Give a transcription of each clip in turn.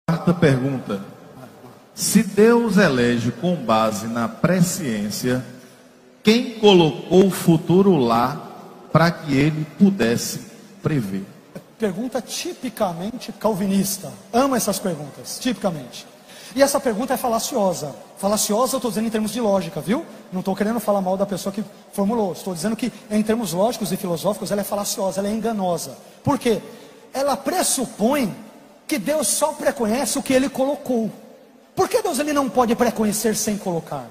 Quarta pergunta. Se Deus elege com base na presciência, quem colocou o futuro lá para que ele pudesse prever? Pergunta tipicamente calvinista. Amo essas perguntas, tipicamente. E essa pergunta é falaciosa. Falaciosa eu estou dizendo em termos de lógica, viu? Não estou querendo falar mal da pessoa que formulou. Estou dizendo que em termos lógicos e filosóficos ela é falaciosa, ela é enganosa. Por quê? Ela pressupõe que Deus só preconhece o que Ele colocou. Por que Deus ele não pode preconhecer sem colocar?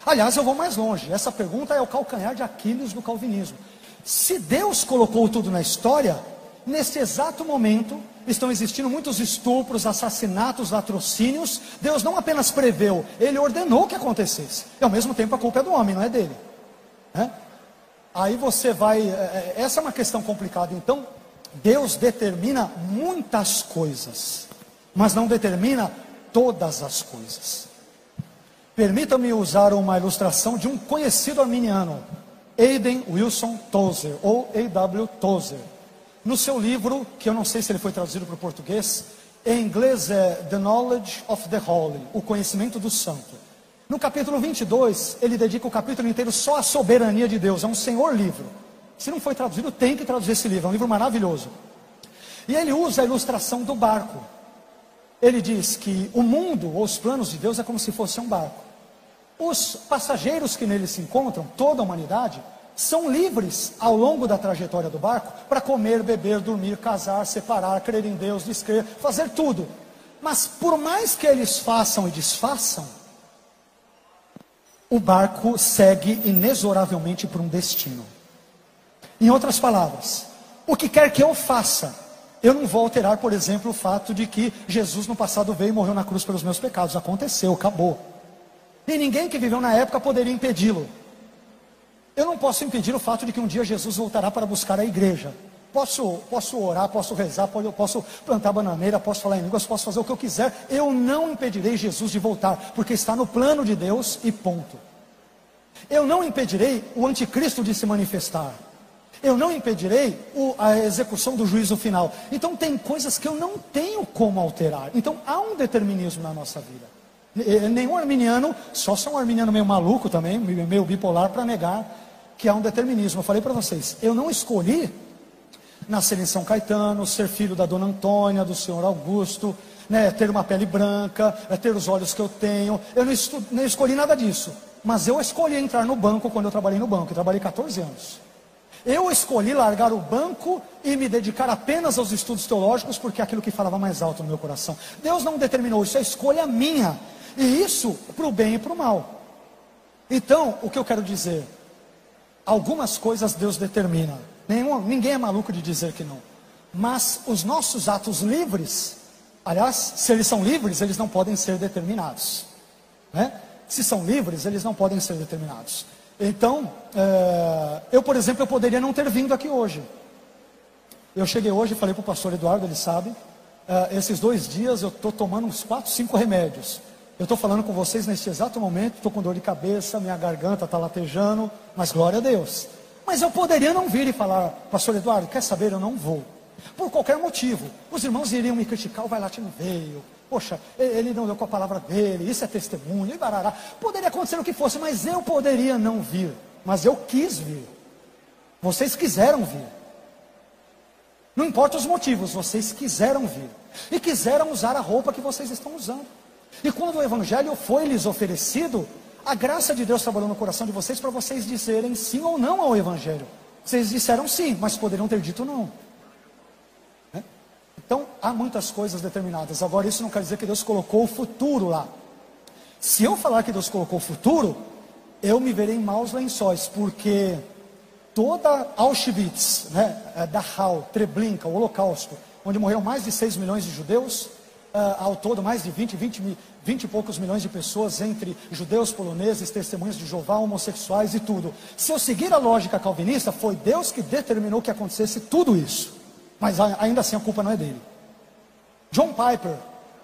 Aliás, eu vou mais longe. Essa pergunta é o calcanhar de Aquiles do calvinismo. Se Deus colocou tudo na história, nesse exato momento estão existindo muitos estupros, assassinatos, latrocínios. Deus não apenas preveu, Ele ordenou que acontecesse. E ao mesmo tempo a culpa é do homem, não é dele. Aí você vai... essa é uma questão complicada. Então, Deus determina muitas coisas, mas não determina todas as coisas. Permita-me usar uma ilustração de um conhecido arminiano, Hayden Wilson Tozer, ou A.W. Tozer. No seu livro, que eu não sei se ele foi traduzido para o português, em inglês é The Knowledge of the Holy, o conhecimento do santo. No capítulo 22, ele dedica o capítulo inteiro só à soberania de Deus, é um senhor livro. Se não foi traduzido, tem que traduzir esse livro, é um livro maravilhoso. E ele usa a ilustração do barco. Ele diz que o mundo, ou os planos de Deus, é como se fosse um barco. Os passageiros que nele se encontram, toda a humanidade, são livres ao longo da trajetória do barco para comer, beber, dormir, casar, separar, crer em Deus, descrer, fazer tudo. Mas por mais que eles façam e desfaçam, o barco segue inexoravelmente por um destino. Em outras palavras, o que quer que eu faça, eu não vou alterar, por exemplo, o fato de que Jesus no passado veio e morreu na cruz pelos meus pecados. Aconteceu, acabou. E ninguém que viveu na época poderia impedi-lo. Eu não posso impedir o fato de que um dia Jesus voltará para buscar a igreja. Posso orar, posso rezar, posso plantar bananeira, posso falar em línguas, posso fazer o que eu quiser. Eu não impedirei Jesus de voltar, porque está no plano de Deus e ponto. Eu não impedirei o anticristo de se manifestar. Eu não impedirei a execução do juízo final. Então tem coisas que eu não tenho como alterar. Então há um determinismo na nossa vida. Nenhum arminiano, só se é um arminiano meio maluco também, meio bipolar, para negar que há um determinismo. Eu falei para vocês, eu não escolhi nascer em São Caetano, ser filho da dona Antônia, do senhor Augusto, ter uma pele branca, ter os olhos que eu tenho. Eu não escolhi nada disso. Mas eu escolhi entrar no banco quando eu trabalhei no banco. Eu trabalhei 14 anos. Eu escolhi largar o banco e me dedicar apenas aos estudos teológicos, porque é aquilo que falava mais alto no meu coração. Deus não determinou isso, é escolha minha. E isso para o bem e para o mal. Então, o que eu quero dizer? Algumas coisas Deus determina. Ninguém é maluco de dizer que não. Mas os nossos atos livres, aliás, se eles são livres, eles não podem ser determinados. Se são livres, eles não podem ser determinados. Então, eu, por exemplo, eu poderia não ter vindo aqui hoje. Eu cheguei hoje e falei para o pastor Eduardo, ele sabe, esses 2 dias eu estou tomando uns 4, 5 remédios. Eu estou falando com vocês neste exato momento, estou com dor de cabeça, minha garganta está latejando, mas glória a Deus. Mas eu poderia não vir e falar, pastor Eduardo, quer saber, eu não vou. Por qualquer motivo. Os irmãos iriam me criticar, o Vailate não veio. Poxa, ele não deu com a palavra dele, isso é testemunho, e barará. Poderia acontecer o que fosse, mas eu poderia não vir. Mas eu quis vir. Vocês quiseram vir. Não importa os motivos, vocês quiseram vir. E quiseram usar a roupa que vocês estão usando. E quando o evangelho foi lhes oferecido, a graça de Deus trabalhou no coração de vocês para vocês dizerem sim ou não ao evangelho. Vocês disseram sim, mas poderiam ter dito não. Então, há muitas coisas determinadas. Agora, isso não quer dizer que Deus colocou o futuro lá. Se eu falar que Deus colocou o futuro, eu me verei em maus lençóis, porque toda Auschwitz, Dachau, Treblinka, o Holocausto, onde morreram mais de 6 milhões de judeus, ao todo mais de 20 e poucos milhões de pessoas, entre judeus, poloneses, testemunhas de Jeová, homossexuais e tudo. Se eu seguir a lógica calvinista, foi Deus que determinou que acontecesse tudo isso. Mas ainda assim a culpa não é dele. John Piper,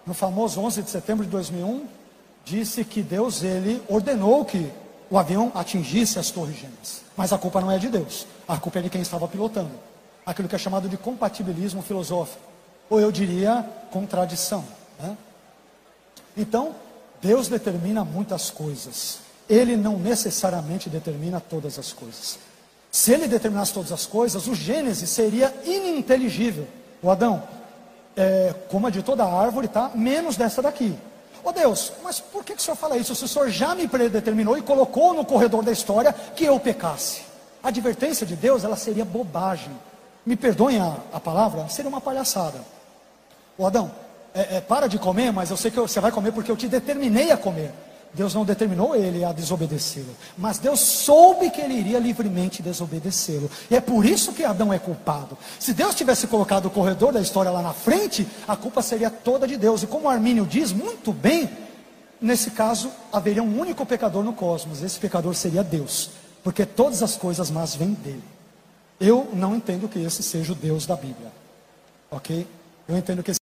no famoso 11 de setembro de 2001, disse que Deus, ele ordenou que o avião atingisse as torres gêmeas. Mas a culpa não é de Deus, a culpa é de quem estava pilotando. Aquilo que é chamado de compatibilismo filosófico. ou eu diria contradição, né? Então, Deus determina muitas coisas. Ele não necessariamente determina todas as coisas. Se ele determinasse todas as coisas, o Gênesis seria ininteligível. O Adão, coma de toda árvore, tá? Menos dessa daqui. Ô Deus, mas por que o Senhor fala isso? Se o Senhor já me predeterminou e colocou no corredor da história que eu pecasse. A advertência de Deus, ela seria bobagem. Me perdoem a palavra, seria uma palhaçada. Ô Adão, para de comer, mas eu sei que você vai comer porque eu te determinei a comer. Deus não determinou ele a desobedecê-lo, mas Deus soube que ele iria livremente desobedecê-lo, e é por isso que Adão é culpado. Se Deus tivesse colocado o corredor da história lá na frente, a culpa seria toda de Deus, e como Armínio diz muito bem, nesse caso haveria um único pecador no cosmos, esse pecador seria Deus, porque todas as coisas más vêm dele. Eu não entendo que esse seja o Deus da Bíblia, ok? Eu entendo que esse